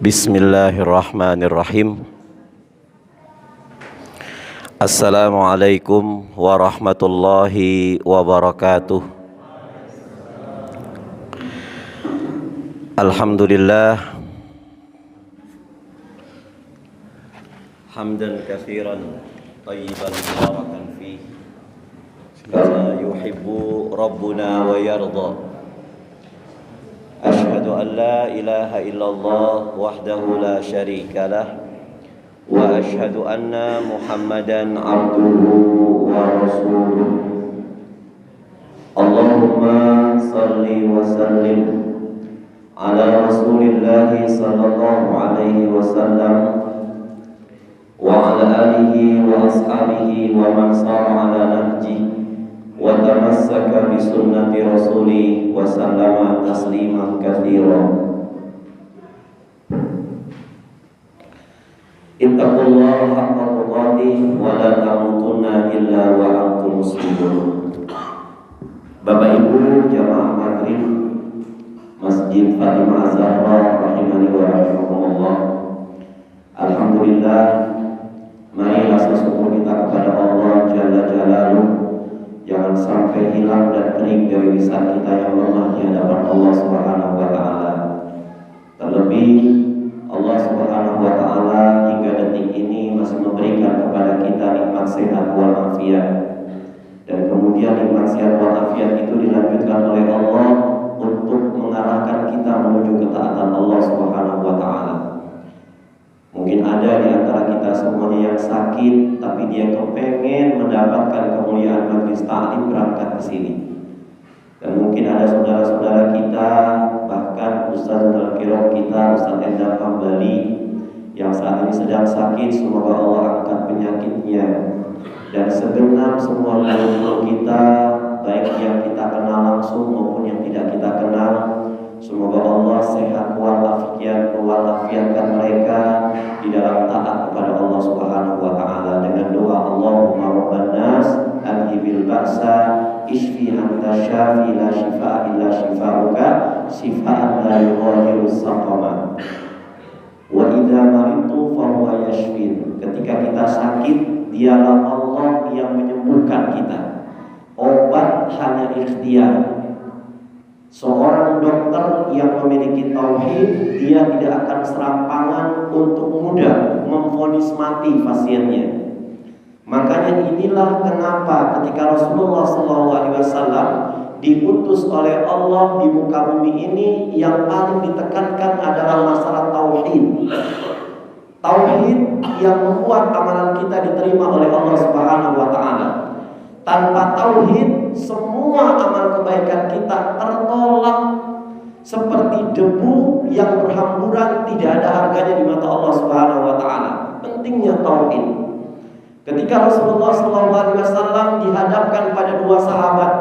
Bismillahirrahmanirrahim. Assalamualaikum warahmatullahi wabarakatuh. Alhamdulillah hamdan katsiran thayyiban mubarakan fihi kama yuhibbu rabbuna wa yarda. Asyhadu an la ilaha illallah wahdahu la syarika lah wa asyhadu anna Muhammadan abduhu wa rasuluh. Allahumma salli wa sallim ala Rasulillah sallallahu alaihi wasallam wa ala alihi wa ashabihi wa man sara ala nahjihi wa tamassaka bi sunnati rasuli wa sallama tasliman katsiran. Ittaqullaha haqqa tuqatih wa la tamutunna illa wa antum muslimun. Bapak Ibu jamaah maghrib Masjid Fatimah Az-Zahra rahimani wa rahimakumullah. Alhamdulillah, mari rasa syukur kita kepada Allah Jalla Jalaluhu. Jangan sampai hilang dan kering dari lisan kita yang lemah di hadapan Allah Subhanahu wa taala. Terlebih Allah Subhanahu wa taala hingga detik ini masih memberikan kepada kita nikmat sehat walafiat. Dan kemudian nikmat sehat walafiat itu dilanjutkan oleh Allah untuk mengarahkan kita menuju ketaatan Allah Subhanahu wa taala. Mungkin ada di antara kita semuanya yang sakit, tapi dia kepengen mendapatkan kemuliaan majelis ta'lim berangkat ke sini. Dan mungkin ada saudara-saudara kita, bahkan Ustaz dalam kirong kita, Ustaz Endar Hambali, yang saat ini sedang sakit. Semoga Allah angkat penyakitnya. Dan segenap semua guru kita, baik yang kita kenal langsung maupun yang tidak kita kenal, semoga Allah sehat walafiatkan mereka di dalam taat kepada Allah Subhanahu wa taala dengan doa Allahumma rabban nas adhibil ba'sa ishfi anta syafi la shifaa illa shifauka shifaan la yughadiru saqama wa idza maridtu fa huwa yashfin. Ketika kita sakit, dialah Allah yang menyembuhkan kita. Obat hanya ikhtiar. Seorang dokter yang memiliki tauhid, dia tidak akan serampangan untuk mudah memvonis mati pasiennya. Makanya inilah kenapa ketika Rasulullah SAW diutus oleh Allah di muka bumi ini, yang paling ditekankan adalah masalah tauhid. Tauhid yang membuat amalan kita diterima oleh Allah Subhanahu wa taala. Tanpa tauhid, semua amal kebaikan kita tertolak seperti debu yang berhamburan, tidak ada harganya di mata Allah Subhanahu wa taala. Pentingnya tauhid. Ketika Rasulullah SAW dihadapkan pada dua sahabat.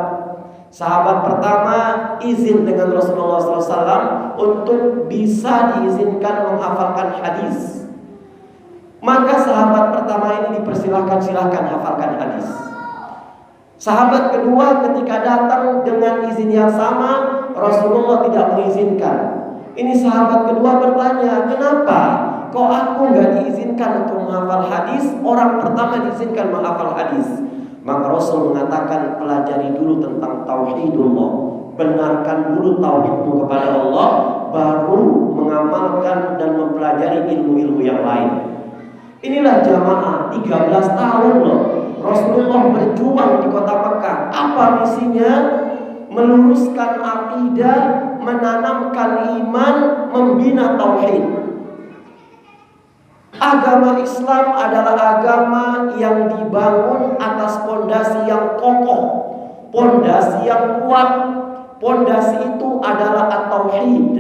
Sahabat pertama izin dengan Rasulullah SAW untuk bisa diizinkan menghafalkan hadis. Maka sahabat pertama ini dipersilahkan, silahkan hafalkan hadis. Sahabat kedua ketika datang dengan izin yang sama, Rasulullah tidak mengizinkan. Ini sahabat kedua bertanya, kenapa kok aku gak diizinkan untuk menghafal hadis, orang pertama diizinkan menghafal hadis? Maka Rasul mengatakan, pelajari dulu tentang tauhidullah, benarkan dulu tauhidmu kepada Allah, baru mengamalkan dan mempelajari ilmu-ilmu yang lain. Inilah jamaah 13 tahun loh Rasulullah berjuang di kota Mekah. Apa misinya? Meluruskan akidah, menanamkan iman, membina tauhid. Agama Islam adalah agama yang dibangun atas pondasi yang kokoh, pondasi yang kuat. Pondasi itu adalah at-tauhid.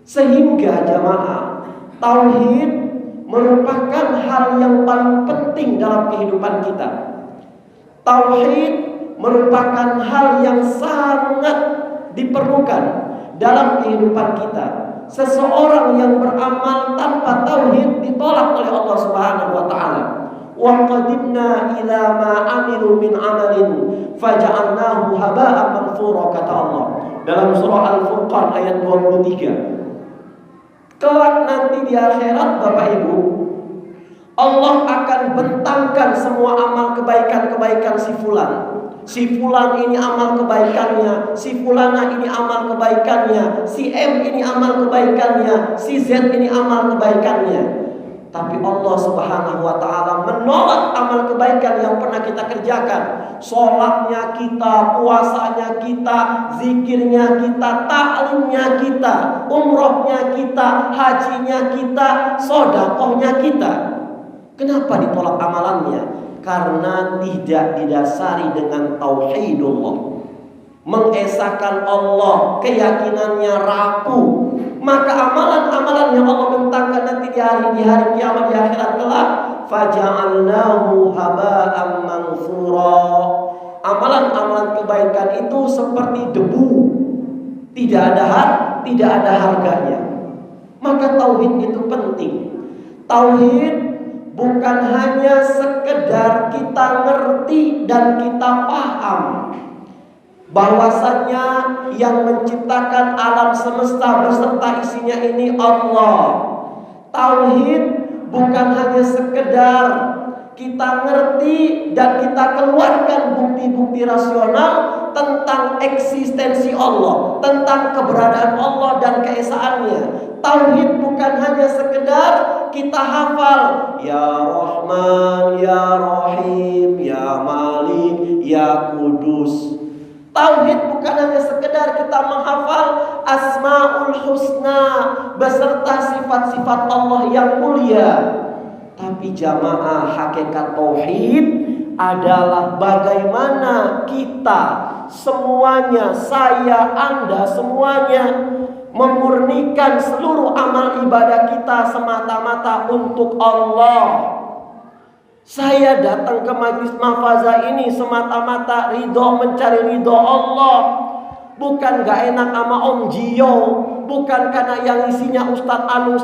Sehingga jamaah, tauhid merupakan hal yang paling penting dalam kehidupan kita. Tauhid merupakan hal yang sangat diperlukan dalam kehidupan kita. Seseorang yang beramal tanpa tauhid ditolak oleh Allah Subhanahu wa taala. Wa qadimna ila ma amilu min amalin faja'alnahu haba'an manthura, kata Allah dalam surah Al-Furqan ayat 23. Kelak nanti di akhirat Bapak Ibu, Allah akan bentangkan semua amal kebaikan-kebaikan si fulan. Si fulan ini amal kebaikannya, si fulana ini amal kebaikannya, si M ini amal kebaikannya, si Z ini amal kebaikannya. Tapi Allah Subhanahu wa ta'ala menolak amal kebaikan yang pernah kita kerjakan. Sholatnya kita, puasanya kita, zikirnya kita, ta'limnya kita, umrohnya kita, hajinya kita, sodakohnya kita. Kenapa ditolak amalannya? Karena tidak didasari dengan tauhidullah, mengesahkan Allah, keyakinannya rapuh. Maka amalan-amalan yang Allah bentangkan nanti di hari kiamat, di akhirat kelak, faja'alnahu haba'an manthura. Amalan-amalan kebaikan itu seperti debu, tidak ada harganya. Maka tauhid itu penting. Tauhid bukan hanya sekedar kita ngerti dan kita paham bahwasannya yang menciptakan alam semesta beserta isinya ini Allah. Tauhid bukan hanya sekedar kita ngerti dan kita keluarkan bukti-bukti rasional tentang eksistensi Allah, tentang keberadaan Allah dan keesaannya. Tauhid bukan hanya sekedar kita hafal Ya Rahman, Ya Rahim, Ya Malik, Ya Kudus. Tauhid bukan hanya sekedar kita menghafal Asmaul Husna beserta sifat-sifat Allah yang mulia. Tapi jamaah, hakikat tauhid adalah bagaimana kita semuanya, saya, Anda semuanya memurnikan seluruh amal ibadah kita semata-mata untuk Allah. Saya datang ke majlis mahfazah ini semata-mata mencari ridho Allah. Bukan gak enak sama Om Jio, bukan karena yang isinya Ustadz Anu.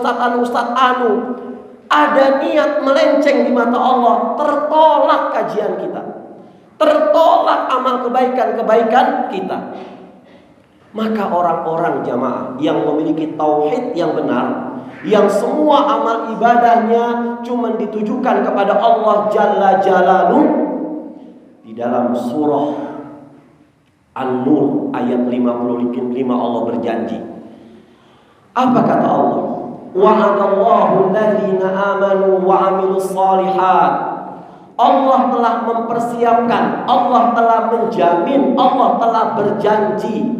Ada niat melenceng di mata Allah, tertolak kajian kita, tertolak amal kebaikan kita. Maka orang-orang jamaah yang memiliki tauhid yang benar, yang semua amal ibadahnya cuma ditujukan kepada Allah Jalla Jalaluh, di dalam surah An-Nur ayat 55 Allah berjanji. Apa kata Allah? Wa'adallahu alladhina amanu wa 'amilus shalihat. Allah telah mempersiapkan, Allah telah menjamin, Allah telah berjanji.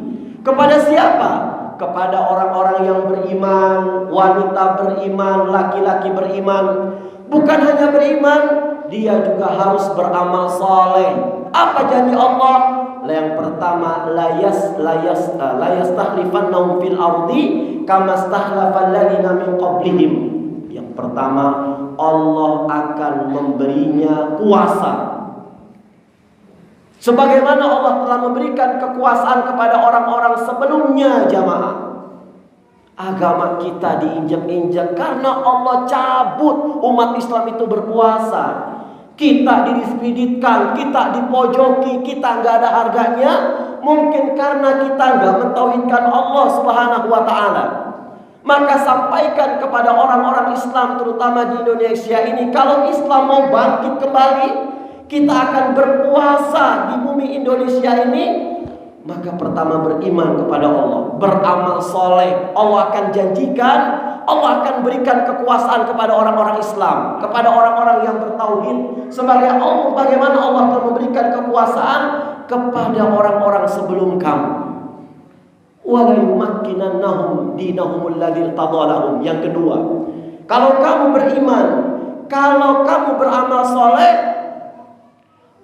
Kepada siapa? Kepada orang-orang yang beriman, wanita beriman, laki-laki beriman. Bukan hanya beriman, dia juga harus beramal saleh. Apa janji Allah? Yang pertama, la yastakhlifannahum fil ardi kama stakhlafal ladzina min qablihim. Yang pertama, Allah akan memberinya kuasa sebagaimana Allah telah memberikan kekuasaan kepada orang-orang sebelumnya. Jamaah, agama kita diinjak-injak karena Allah cabut umat Islam itu berkuasa. Kita didiskreditkan, kita dipojoki, kita nggak ada harganya. Mungkin karena kita nggak mentauhidkan Allah Subhanahu wa ta'ala. Maka sampaikan kepada orang-orang Islam terutama di Indonesia ini, kalau Islam mau bangkit kembali, kita akan berpuasa di bumi Indonesia ini. Maka pertama beriman kepada Allah, beramal soleh. Allah akan janjikan, Allah akan berikan kekuasaan kepada orang-orang Islam, kepada orang-orang yang bertauhid. Sebagai Allah, bagaimana Allah telah memberikan kekuasaan kepada orang-orang sebelum kamu. Wa la yumakkinannahum dinahumul ladzi irtadalahum. Yang kedua, kalau kamu beriman, kalau kamu beramal soleh,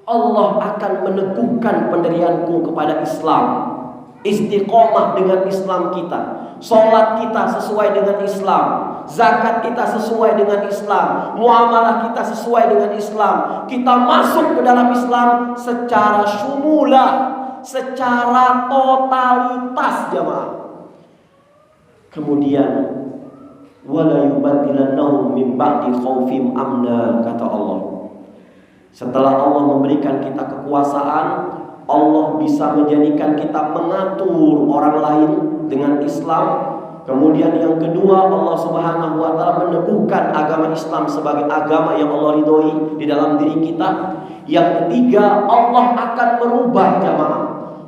Allah akan meneguhkan pendirianku kepada Islam. Istiqomah dengan Islam kita, sholat kita sesuai dengan Islam, zakat kita sesuai dengan Islam, muamalah kita sesuai dengan Islam. Kita masuk ke dalam Islam secara syumulah, secara totalitas jamaah. Kemudian wala yubaddilannahum min ba'di khaufim amna, kata Allah. Setelah Allah memberikan kita kekuasaan, Allah bisa menjadikan kita mengatur orang lain dengan Islam. Kemudian yang kedua, Allah Subhanahu wa taala meneguhkan agama Islam sebagai agama yang Allah ridhoi di dalam diri kita. Yang ketiga, Allah akan merubah jamaah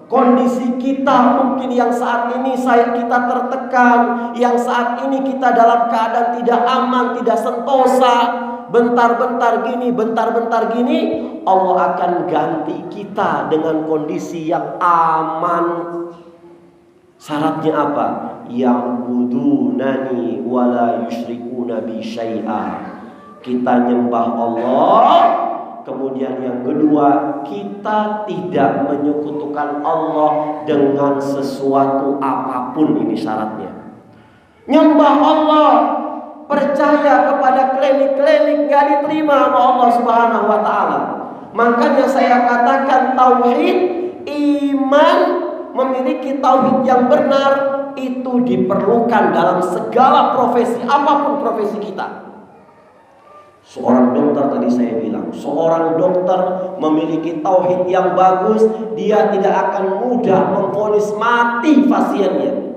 kondisi kita mungkin yang saat ini kita tertekan, yang saat ini kita dalam keadaan tidak aman, tidak sentosa, bentar-bentar gini, Allah akan ganti kita dengan kondisi yang aman. Syaratnya apa? Yang budunani wala yusyrikuna bi syai'a. Kita nyembah Allah. Kemudian yang kedua, kita tidak menyekutukan Allah dengan sesuatu apapun. Ini syaratnya. Nyembah Allah, percaya kepada klinik-klinik gak diterima sama Allah Subhanahu wa taala. Makanya saya katakan tauhid, iman, memiliki tauhid yang benar itu diperlukan dalam segala profesi, apapun profesi kita. Seorang dokter, tadi saya bilang, seorang dokter memiliki tauhid yang bagus, dia tidak akan mudah memvonis mati pasiennya.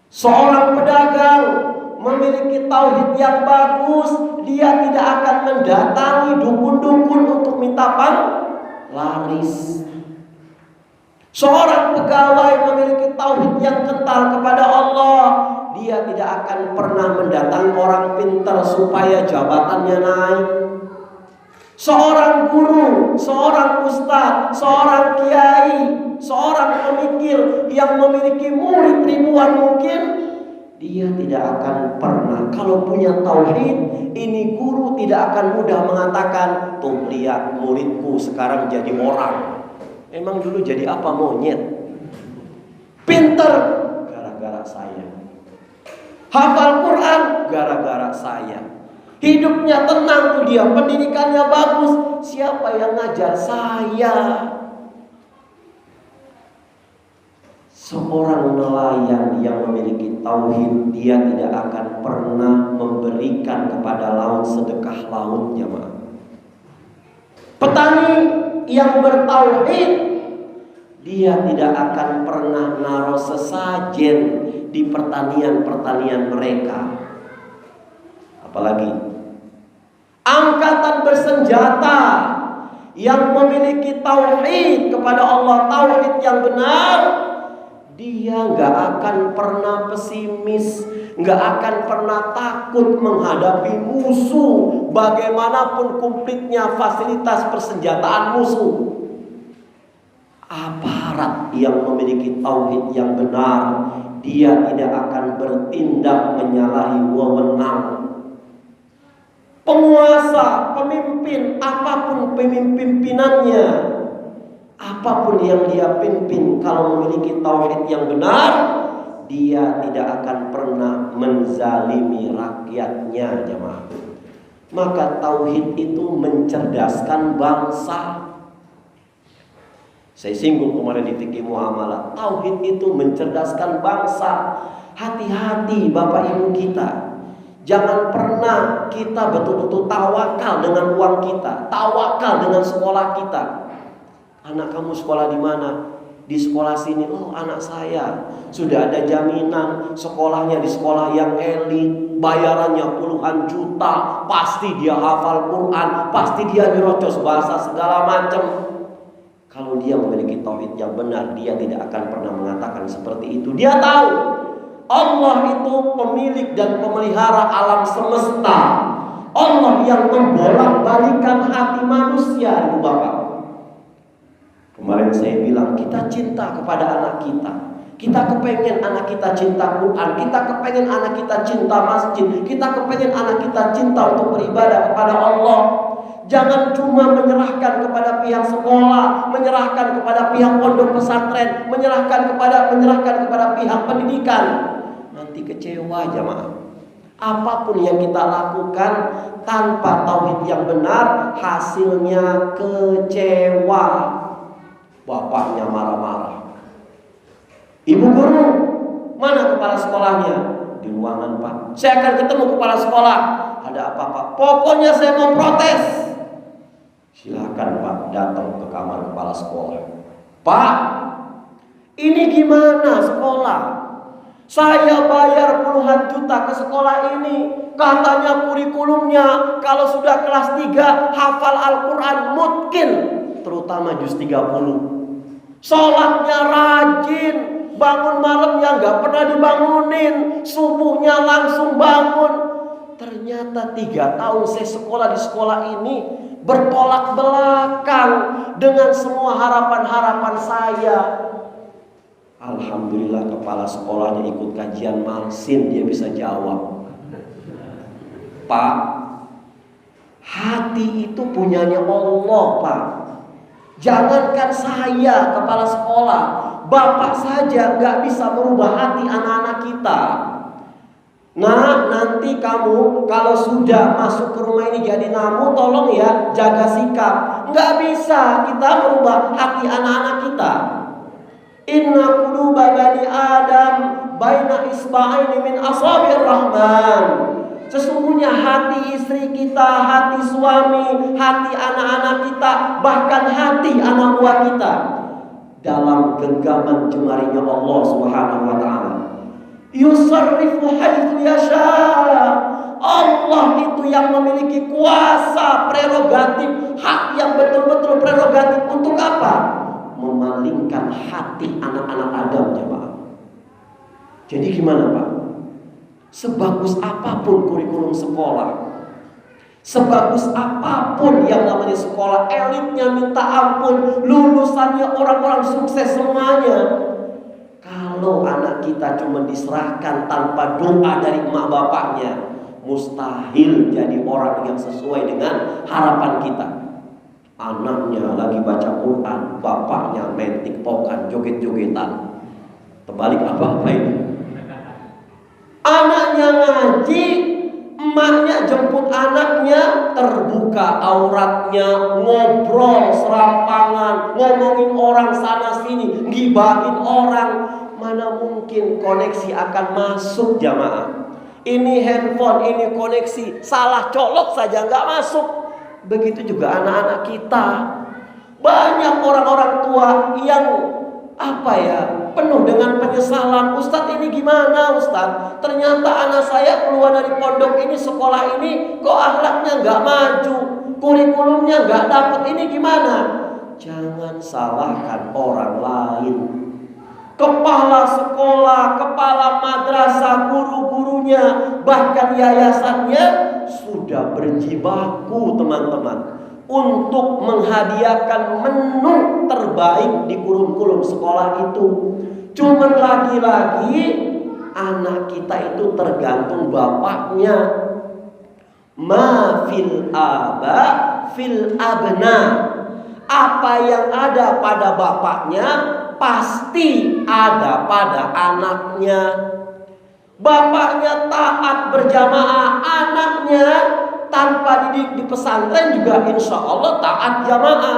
Seorang pedagang memiliki tauhid yang bagus, dia tidak akan mendatangi dukun-dukun untuk minta laris. Seorang pegawai memiliki tauhid yang kental kepada Allah, dia tidak akan pernah mendatangi orang pintar supaya jabatannya naik. Seorang guru, seorang ustadz, seorang kiai, seorang pemikir yang memiliki murid ribuan mungkin, dia tidak akan pernah, kalau punya tauhid, ini guru tidak akan mudah mengatakan, tuh lihat muridku sekarang jadi orang. Emang dulu jadi apa, monyet? Pinter gara-gara saya. Hafal Quran gara-gara saya. Hidupnya tenang tuh dia, pendidikannya bagus. Siapa yang ngajar? Saya. Seorang nelayan yang memiliki tauhid, dia tidak akan pernah memberikan kepada laut sedekah laut, jemaah. Petani yang bertauhid, dia tidak akan pernah naruh sesajen di pertanian mereka. Apalagi angkatan bersenjata yang memiliki tauhid kepada Allah, tauhid yang benar, dia gak akan pernah pesimis, gak akan pernah takut menghadapi musuh, bagaimanapun komplitnya fasilitas persenjataan musuh. Aparat yang memiliki tauhid yang benar, dia tidak akan bertindak menyalahi wewenang. Penguasa, pemimpin, apapun pemimpinannya, apapun yang dia pimpin, kalau memiliki tauhid yang benar, dia tidak akan pernah menzalimi rakyatnya, jemaah. Maka tauhid itu mencerdaskan bangsa. Saya singgung kemarin di fikih muamalah, tauhid itu mencerdaskan bangsa. Hati-hati Bapak Ibu kita, jangan pernah kita betul-betul tawakal dengan uang kita, tawakal dengan sekolah kita. Anak kamu sekolah di mana? Di sekolah sini. Oh, anak saya sudah ada jaminan sekolahnya di sekolah yang elit, bayarannya puluhan juta, pasti dia hafal Quran, pasti dia nyerocos bahasa segala macam. Kalau dia memiliki tauhid yang benar, dia tidak akan pernah mengatakan seperti itu. Dia tahu Allah itu pemilik dan pemelihara alam semesta. Allah yang membolak-balikan hati manusia, Ibu Bapak. Kemarin saya bilang, kita cinta kepada anak kita. Kita kepengen anak kita cinta Quran, kita kepengen anak kita cinta masjid, kita kepengen anak kita cinta untuk beribadah kepada Allah. Jangan cuma menyerahkan kepada pihak sekolah, menyerahkan kepada pihak pondok pesantren, menyerahkan kepada pihak pendidikan. Nanti kecewa, jemaah. Apapun yang kita lakukan tanpa tauhid yang benar, hasilnya kecewa. Bapaknya marah-marah. Ibu guru, mana kepala sekolahnya? Di ruangan, Pak. Saya akan ketemu kepala sekolah. Ada apa, Pak? Pokoknya saya mau protes. Silakan, Pak, datang ke kamar kepala sekolah. Pak, ini gimana sekolah? Saya bayar puluhan juta ke sekolah ini. Katanya kurikulumnya kalau sudah kelas 3 hafal Al-Quran mungkin, terutama juz 30. Sholatnya rajin, bangun malamnya gak pernah dibangunin, subuhnya langsung bangun. Ternyata 3 tahun saya sekolah di sekolah ini bertolak belakang dengan semua harapan-harapan saya. Alhamdulillah kepala sekolahnya ikut kajian Malsin, dia bisa jawab. Pak, hati itu punyanya Allah, Pak. Jangankan saya kepala sekolah, Bapak saja gak bisa merubah hati anak-anak kita. Nah, nanti kamu kalau sudah masuk ke rumah ini jadi namu, tolong ya jaga sikap. Gak bisa kita merubah hati anak-anak kita. Inna quluba bani Adam baina isba'aini min asabi'ir rahman. Sesungguhnya hati istri kita, hati suami, hati anak-anak kita, bahkan hati anak buah kita dalam genggaman jemarinya Allah Subhanahu wa taala. Yusarrifu haitsu yasha. Allah itu yang memiliki kuasa, prerogatif, hak yang betul-betul prerogatif untuk apa? Memalingkan hati anak-anak Adam, jemaah. Jadi gimana, Pak? Sebagus apapun kurikulum sekolah, sebagus apapun yang namanya sekolah, elitnya minta ampun, lulusannya orang-orang sukses semuanya, kalau anak kita cuma diserahkan tanpa doa dari emak bapaknya, mustahil jadi orang yang sesuai dengan harapan kita. Anaknya lagi baca Quran, bapaknya main tiktokan, joget-jogetan. Terbalik apa ini? Anaknya ngaji, emaknya jemput anaknya, terbuka auratnya, ngobrol serampangan, ngomongin orang sana sini, gibahin orang. Mana mungkin koneksi akan masuk, jamaah? Ini handphone, ini koneksi, salah colok saja nggak masuk. Begitu juga anak-anak kita. Banyak orang-orang tua yang penuh dengan penyesalan. Ustadz, ini gimana Ustadz? Ternyata anak saya keluar dari pondok ini, sekolah ini, kok akhlaknya nggak maju, kurikulumnya nggak dapet, ini gimana? Jangan salahkan orang lain. Kepala sekolah, kepala madrasah, guru-gurunya, bahkan yayasannya sudah berjibaku, teman-teman, untuk menghadiahkan menu terbaik di kurikulum sekolah itu. Cuman lagi-lagi anak kita itu tergantung bapaknya. Ma fil aba fil abna. Apa yang ada pada bapaknya pasti ada pada anaknya. Bapaknya taat berjamaah, anaknya tanpa didik di pesantren juga insya Allah taat jamaah.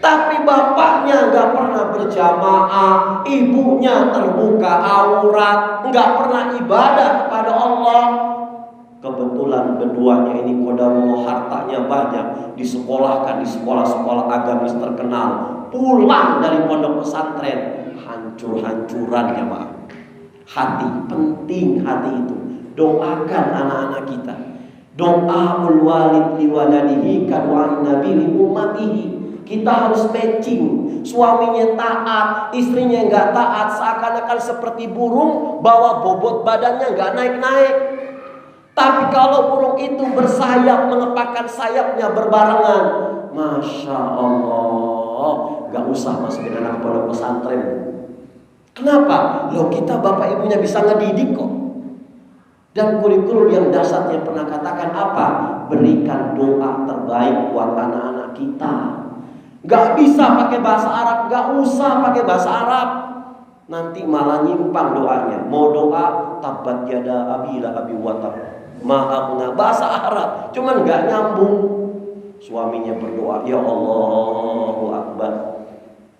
Tapi bapaknya nggak pernah berjamaah, ibunya terbuka aurat, nggak pernah ibadah kepada Allah. Kebetulan keduanya ini qadarullah hartanya banyak, disekolahkan di sekolah-sekolah agamis terkenal. Pulang dari pondok pesantren, hancur-hancuran jamaah. Hati, penting hati itu. Doakan anak-anak kita. Doaul walid liwaladihi kad'ain nabi li ummatihi. Kita harus matching. Suaminya taat, istrinya nggak taat, seakan-akan seperti burung bawa bobot badannya nggak naik-naik. Tapi kalau burung itu bersayap, mengepakkan sayapnya berbarengan, masya Allah, nggak usah masukin anak pondok pesantren. Kenapa? Loh, kita bapak ibunya bisa ngedidik kok. Dan kurikulum yang dasarnya pernah katakan apa? Berikan doa terbaik buat anak-anak kita. Gak bisa pakai bahasa Arab, gak usah pakai bahasa Arab. Nanti malah nyimpang doanya. Mau doa tabat yada abila abi watab, ma'abna, bahasa Arab, cuman gak nyambung. Suaminya berdoa, ya Allahu Akbar,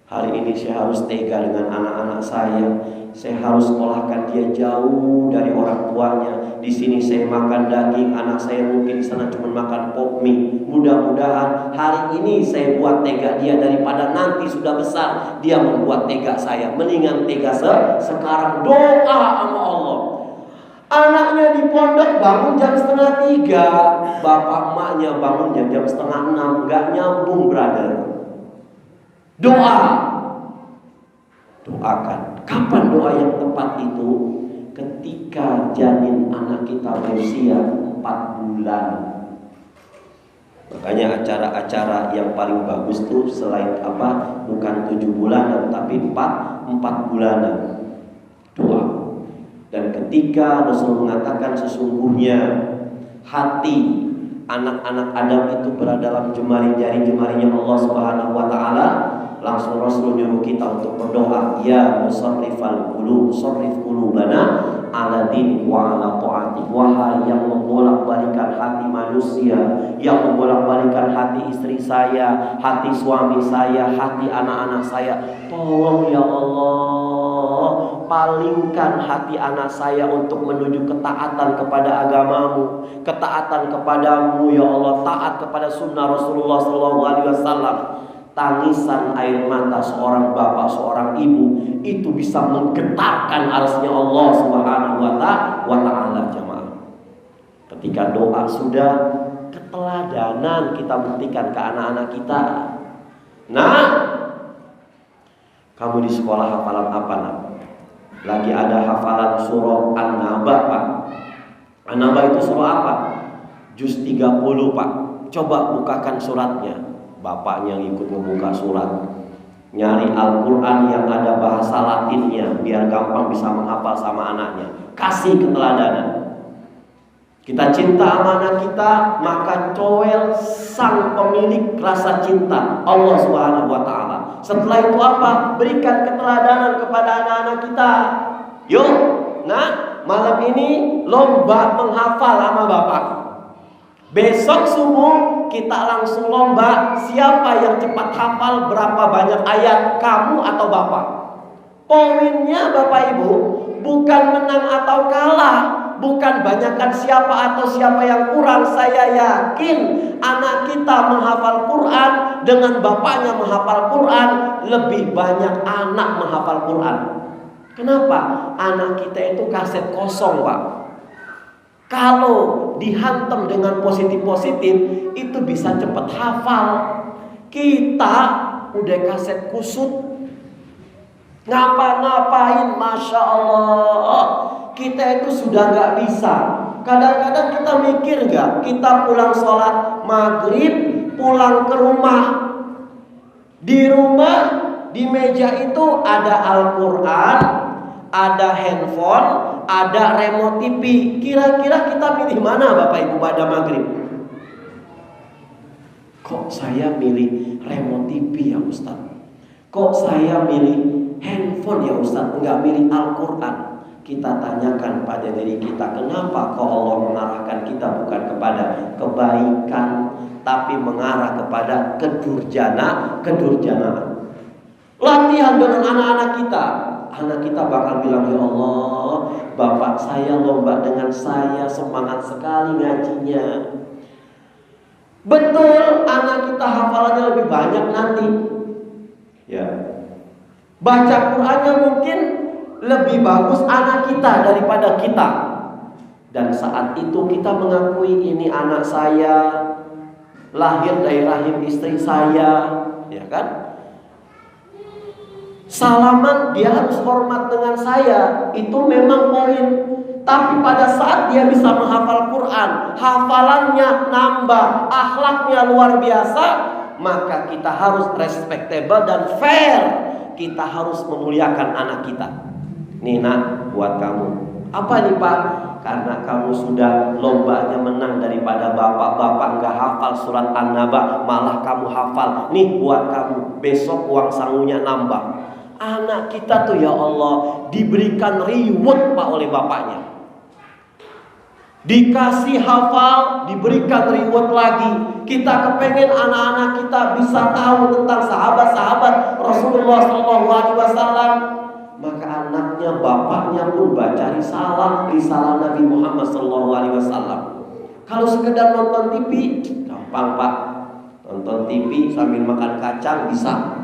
hari ini saya harus tega dengan anak-anak saya. saya harus sekolahkan dia jauh dari orang tuanya. Di sini saya makan daging, anak saya mungkin di sana cuma makan pop mie. Mudah-mudahan hari ini saya buat tega dia daripada nanti sudah besar dia membuat tega saya. Mendingan tega sekarang. Doa sama Allah. Anaknya di pondok bangun jam 2:30, bapak emaknya bangunnya jam 5:30. Gak nyambung, brother. Doakan. Kapan doa yang tepat itu? Ketika janin anak kita berusia 4 bulan. Makanya acara-acara yang paling bagus tuh selain apa? Bukan 7 bulanan tapi 4 bulanan. Doa. Dan ketika Rasul mengatakan sesungguhnya hati anak-anak Adam itu berada dalam jemari-jari-jemarinya Allah Subhanahu wa taala, langsung Rasul nyuruh kita untuk berdoa, ya musarrifal qulub, sarrif qulubana ala dinik wa ala ta'atik. Wahai yang membolak-balikan hati manusia, yang membolak-balikan hati istri saya, hati suami saya, hati anak-anak saya, tolong ya Allah, palingkan hati anak saya untuk menuju ketaatan kepada agamamu, ketaatan kepadamu ya Allah, taat kepada sunnah Rasulullah SAW. Tangisan air mata seorang bapak, seorang ibu itu bisa menggetarkan arsy-Nya Allah Subhanahu wa ta'ala, jemaah. Ketika doa sudah, keteladanan kita buktikan ke anak-anak kita. Nah, kamu di sekolah hafalan apa, nak? Lagi ada hafalan surah An-Naba, Pak. An-Naba itu surah apa? Juz 30, Pak. Coba bukakan suratnya. Bapaknya yang ikut membuka surat. Nyari Al-Quran yang ada bahasa Latinnya biar gampang bisa menghafal sama anaknya. Kasih keteladanan. Kita cinta sama anak kita, maka coel sang pemilik rasa cinta, Allah Subhanahu wa ta'ala. Setelah itu apa? Berikan keteladanan kepada anak-anak kita. Yuk, nah, malam ini lomba menghafal sama bapak. Besok subuh kita langsung lomba siapa yang cepat hafal berapa banyak ayat, kamu atau bapak. Poinnya Bapak Ibu bukan menang atau kalah, bukan banyakkan siapa atau siapa yang kurang. Saya yakin anak kita menghafal Quran dengan bapaknya menghafal Quran, lebih banyak anak menghafal Quran. Kenapa? Anak kita itu kaset kosong, Pak. Kalau dihantam dengan positif-positif, itu bisa cepat hafal. Kita udah kaset kusut, ngapa-ngapain, Masya Allah, kita itu sudah gak bisa. Kadang-kadang kita mikir gak, kita pulang sholat maghrib, pulang ke rumah. Di rumah, di meja itu ada Al-Quran, ada handphone, ada remote TV. Kira-kira kita pilih mana Bapak Ibu pada maghrib? Kok saya milih remote TV ya Ustaz? Kok saya milih handphone ya Ustaz? Enggak milih Al-Quran? Kita tanyakan pada diri kita, kenapa kok Allah mengarahkan kita bukan kepada kebaikan, tapi mengarah kepada kedurjanaan? Latihan dengan anak-anak kita. Anak kita bakal bilang, ya Allah, bapak saya lomba dengan saya, semangat sekali ngajinya. Betul, anak kita hafalannya lebih banyak nanti. Ya. Baca Qur'annya mungkin lebih bagus anak kita daripada kita. Dan saat itu kita mengakui ini anak saya, lahir dari rahim istri saya, ya kan? Salaman dia harus hormat dengan saya, itu memang poin. Tapi pada saat dia bisa menghafal Quran, hafalannya nambah, akhlaknya luar biasa, maka kita harus respectable dan fair. Kita harus memuliakan anak kita. Nih nak, buat kamu. Apa nih Pak? Karena kamu sudah lombanya menang daripada bapak nggak hafal surat An-Naba, malah kamu hafal. Nih buat kamu, besok uang sangunya nambah. Anak kita tuh ya Allah diberikan reward Pak oleh bapaknya. Dikasih hafal, diberikan reward lagi. Kita kepengen anak-anak kita bisa tahu tentang sahabat-sahabat Rasulullah SAW. maka anaknya, bapaknya pun baca risalah Nabi Muhammad SAW. Kalau sekedar nonton TV, gampang Pak. Nonton TV sambil makan kacang bisa.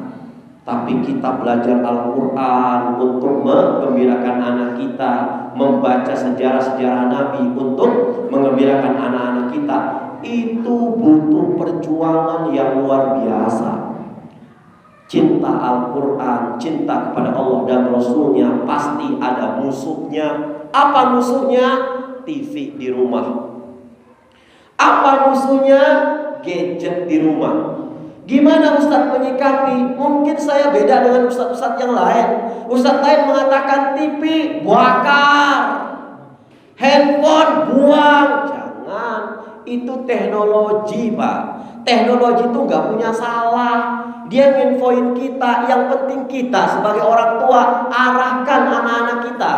Tapi kita belajar Al-Quran untuk menggembirakan anak kita, membaca sejarah-sejarah Nabi untuk menggembirakan anak-anak kita, itu butuh perjuangan yang luar biasa. Cinta Al-Quran, cinta kepada Allah dan Rasulnya pasti ada musuhnya. Apa musuhnya? TV di rumah. Apa musuhnya? Gadget di rumah. Gimana Ustadz menyikapi? Mungkin saya beda dengan Ustadz yang lain. Ustadz lain mengatakan TV bakar, handphone buang. Jangan, itu teknologi Pak. Teknologi itu gak punya salah. Dia nginfoin kita. Yang penting kita sebagai orang tua arahkan anak-anak kita.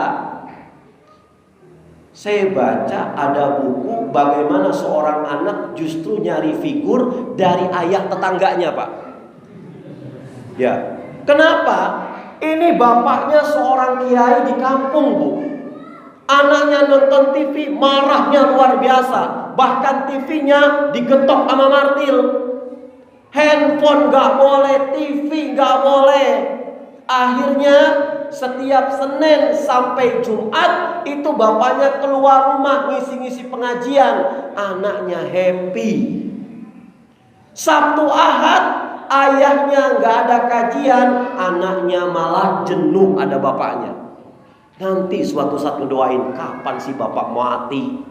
Saya baca ada buku bagaimana seorang anak justru nyari figur dari ayah tetangganya Pak. Ya, kenapa? Ini bapaknya seorang kiai di kampung Bu. Anaknya nonton TV, marahnya luar biasa. Bahkan TV-nya digetok sama martil. Handphone gak boleh, TV gak boleh. Akhirnya setiap Senin sampai Jumat itu bapaknya keluar rumah ngisi-ngisi pengajian. Anaknya happy. Sabtu Ahad ayahnya gak ada kajian, anaknya malah jenuh ada bapaknya. Nanti suatu saat ngedoain, kapan sih bapak mati?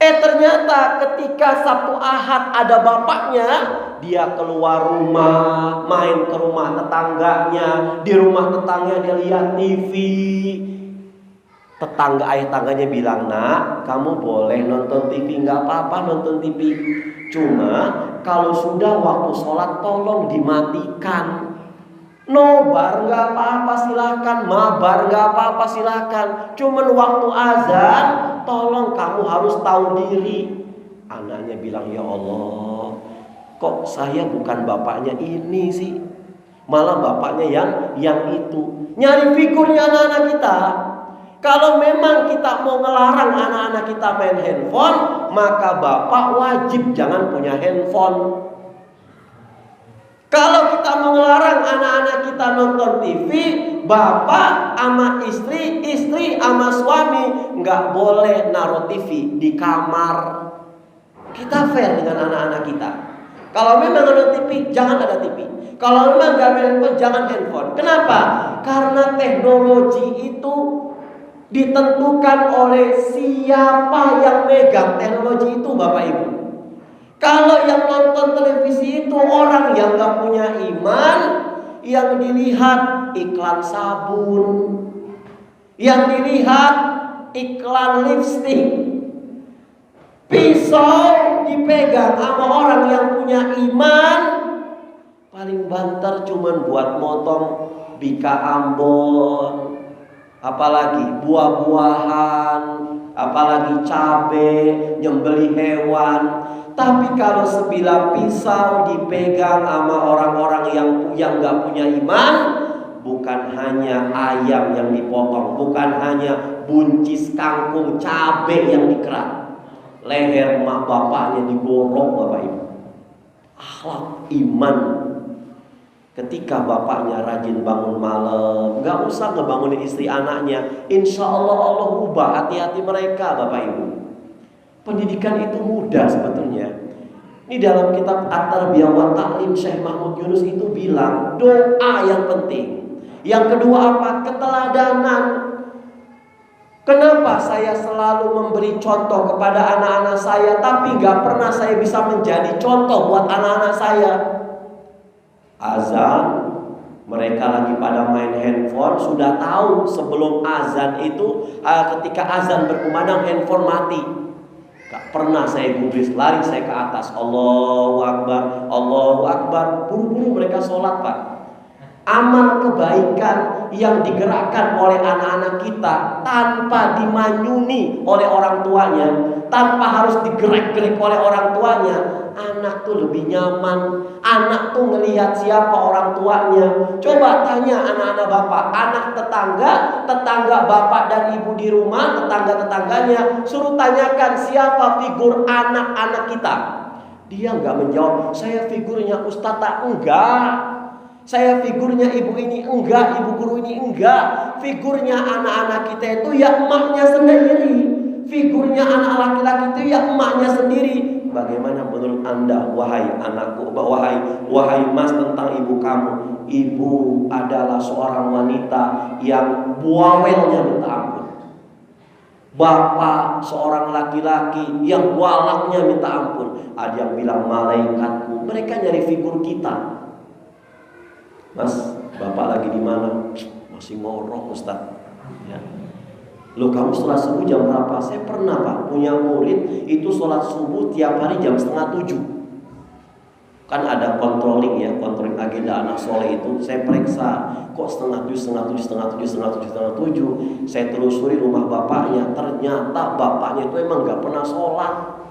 Ternyata ketika Sabtu Ahad ada bapaknya, dia keluar rumah, main ke rumah tetangganya. Di rumah tetangga dia lihat TV. Ayah tangganya bilang, nak, kamu boleh nonton TV, gak apa-apa nonton TV. Cuma kalau sudah waktu sholat tolong dimatikan. Nobar gak apa-apa silahkan, mabar gak apa-apa silahkan. Cuman waktu azan tolong kamu harus tahu diri. Anaknya bilang, ya Allah, kok saya bukan bapaknya ini sih, malah bapaknya yang itu. Nyari figurnya anak-anak kita. Kalau memang kita mau ngelarang anak-anak kita main handphone, maka bapak wajib jangan punya handphone. Kalau kita mau ngelarang anak-anak kita nonton TV, bapak sama istri, istri sama suami nggak boleh naruh TV di kamar. Kita fair dengan anak-anak kita. Kalau memang ada TV, jangan ada TV. Kalau memang nggak main handphone, jangan handphone. Kenapa? Karena teknologi itu ditentukan oleh siapa yang megang teknologi itu, Bapak Ibu. Kalau yang nonton televisi itu orang yang gak punya iman, yang dilihat iklan sabun, yang dilihat iklan lipstik, pisau dipegang sama orang yang punya iman, paling banter cuman buat motong bika Ambon, apalagi buah-buahan, apalagi cabe, nyembeli hewan. Tapi kalau sebilah pisau dipegang sama orang-orang yang gak punya iman, bukan hanya ayam yang dipotong, bukan hanya buncis kangkung, cabe yang dikerat, leher mak bapaknya digorok, Bapak Ibu. Akhlak iman. Ketika bapaknya rajin bangun malam, gak usah ngebangunin istri anaknya, insya Allah Allah ubah hati-hati mereka, Bapak Ibu. Pendidikan itu mudah sebetulnya. Ini dalam kitab At-Tarbiyah wa Ta'lim Syekh Mahmud Yunus itu bilang doa yang penting. Yang kedua apa? Keteladanan. Kenapa saya selalu memberi contoh kepada anak-anak saya, tapi gak pernah saya bisa menjadi contoh buat anak-anak saya? Azan, mereka lagi pada main handphone, sudah tahu sebelum azan itu, ketika azan berkumandang handphone mati. Gak pernah saya gubris, lari saya ke atas, Allahu Akbar, Allahu Akbar. Buru-buru mereka sholat, Pak. Amal kebaikan yang digerakkan oleh anak-anak kita tanpa dimanyuni oleh orang tuanya, tanpa harus digerak-gerik oleh orang tuanya, anak tuh lebih nyaman. Anak tuh ngelihat siapa orang tuanya. Coba tanya anak-anak bapak, anak tetangga bapak dan ibu di rumah, tetangga-tetangganya, suruh tanyakan siapa figur anak-anak kita. Dia nggak menjawab, saya figurnya Ustazah, enggak. Saya figurnya ibu ini enggak, ibu guru ini enggak. Figurnya anak-anak kita itu ya emaknya sendiri. Figurnya anak laki-laki itu ya emaknya sendiri. Bagaimana menurut Anda, wahai anakku, wahai mas, tentang ibu kamu? Ibu adalah seorang wanita yang buawelnya minta ampun. Bapak seorang laki-laki yang walaknya minta ampun. Ada yang bilang malaikatku. Mereka nyari figur kita. Mas, bapak lagi di mana? Masih ngorok Ustaz. Ya. Loh, kamu sholat subuh jam berapa? Saya pernah Pak punya murid itu sholat subuh tiap hari jam 6:30. Kan ada controlling agenda anak soleh itu. Saya periksa, kok 6:30. Saya telusuri rumah bapaknya, ternyata bapaknya itu emang gak pernah sholat.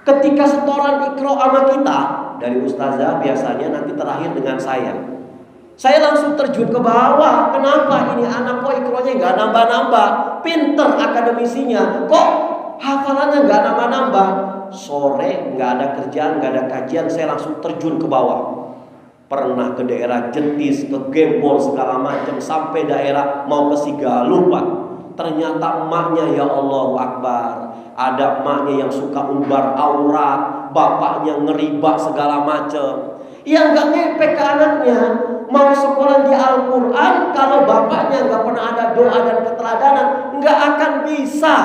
Ketika setoran ikro sama kita dari ustazah, biasanya nanti terakhir dengan saya langsung terjun ke bawah. Kenapa ini anak kok ikronya gak nambah-nambah? Pinter akademisinya, kok hafalannya gak nambah-nambah? Sore gak ada kerjaan, gak ada kajian, saya langsung terjun ke bawah. Pernah ke daerah Jetis, ke Gembol segala macam, sampai daerah mau ke Sigaluh Pak. Ternyata emaknya, ya Allahu Akbar, ada emaknya yang suka umbar aurat, bapaknya ngeribah segala macam. Yang gak ngepek ke anaknya, mau sekolah di Al-Quran, kalau bapaknya gak pernah ada doa dan keteladanan, gak akan bisa.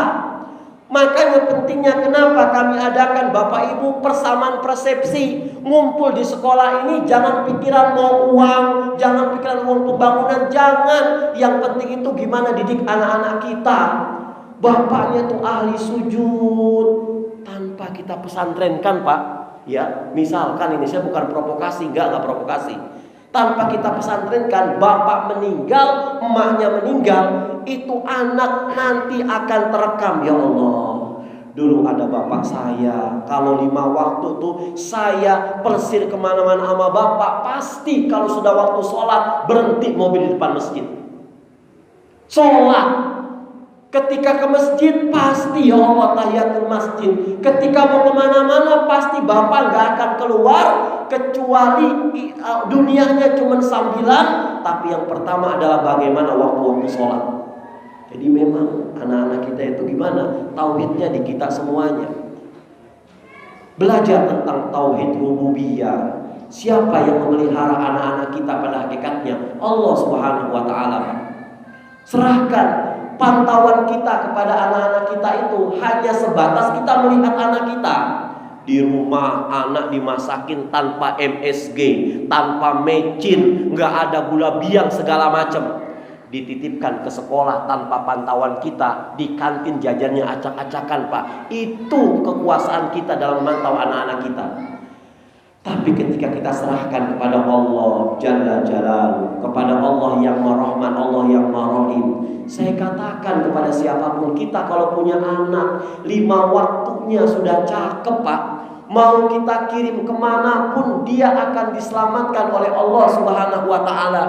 Makanya pentingnya kenapa kami adakan Bapak Ibu persamaan persepsi. Ngumpul di sekolah ini jangan pikiran mau uang, jangan pikiran uang pembangunan, jangan. Yang penting itu gimana didik anak-anak kita. Bapaknya tuh ahli sujud, tanpa kita pesantrenkan Pak. Ya, misalkan ini saya bukan provokasi, enggak provokasi. Tanpa kita pesantrenkan, bapak meninggal, emaknya meninggal, itu anak nanti akan terekam. Ya Allah, dulu ada bapak saya, kalau 5 waktu tuh saya persir kemana-mana sama bapak, pasti kalau sudah waktu sholat berhenti mobil di depan masjid. Sholat. Ketika ke masjid pasti ya Allah tahiyatul masjid. Ketika mau kemana-mana pasti bapak gak akan keluar kecuali dunianya cuma sambilan. Tapi yang pertama adalah bagaimana waktu-waktu sholat. Jadi memang anak-anak kita itu gimana? Tauhidnya di kita semuanya. Belajar tentang tauhid rububiyah. Siapa yang memelihara anak-anak kita pada hakikatnya? Allah Subhanahu wa ta'ala. Serahkan pantauan kita kepada anak-anak kita itu hanya sebatas kita melihat anak kita di rumah, anak dimasakin tanpa MSG, tanpa mecin, nggak ada gula biang segala macam. Dititipkan ke sekolah tanpa pantauan kita, di kantin jajannya acak-acakan Pak. Itu kekuasaan kita dalam memantau anak-anak kita. Tapi ketika kita serahkan kepada Allah Jalla Jalaluhu, kepada Allah yang Mar-Rahman, Allah yang Mar-Rahim, saya katakan kepada siapapun kita, kalau punya anak 5 waktunya sudah cakep Pak, mau kita kirim kemanapun dia akan diselamatkan oleh Allah Subhanahu wa ta'ala.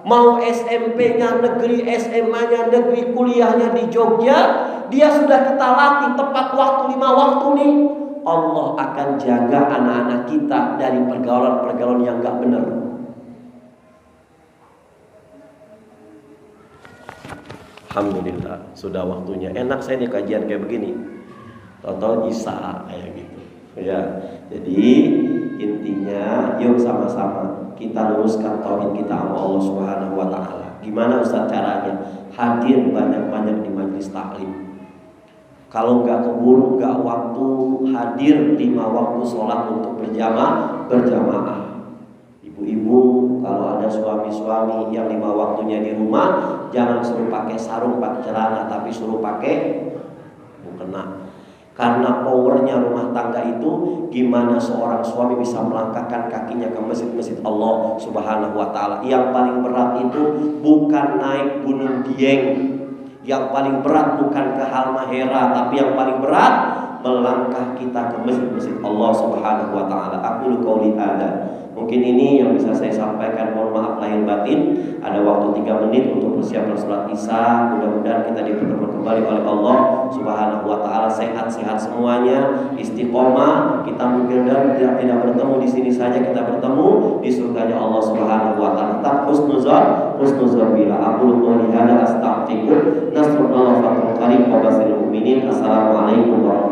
Mau SMP-nya negeri, SMA-nya negeri, kuliahnya di Jogja, dia sudah kita latih tepat waktu 5 waktu nih, Allah akan jaga anak-anak kita dari pergaulan-pergaulan yang gak benar. Alhamdulillah, sudah waktunya. Enak saya nih kajian kayak begini. Tahu-tahu Isa kayak gitu. Ya, jadi intinya yuk sama-sama kita luruskan tauhid kita sama Allah Subhanahu wa ta'ala. Gimana Ustaz caranya? Hadir banyak-banyak di majelis taklim. Kalau nggak keburu, nggak waktu, hadir 5 waktu sholat untuk berjamaah. Ibu-ibu, kalau ada suami-suami yang 5 waktunya di rumah, jangan suruh pakai sarung, pakai celana, tapi suruh pakai mukena. Karena powernya rumah tangga itu, gimana seorang suami bisa melangkahkan kakinya ke masjid-masjid Allah Subhanahu wa ta'ala. Yang paling berat itu bukan naik Gunung Dieng, yang paling berat bukan ke Halmahera, tapi yang paling berat melangkah kita ke masjid-masjid Allah Subhanahu wa taala. Aku qouli hadza. Mungkin ini yang bisa saya sampaikan. Mohon maaf lahir batin. Ada waktu 3 menit untuk persiapan sholat Isya. Mudah-mudahan kita dipertemukan kembali oleh Allah Subhanahu wa taala, sehat-sehat semuanya, istiqomah. Kita mungkin tidak bertemu di sini saja, kita bertemu di surganya Allah Subhanahu wa taala. Tetap husnuzon bila. Aku qouli hadza astaghfirullah. Nasrullah wa fathul qarib wa basyiril mu'minin. Assalamualaikum warahmatullahi wabarakatuh.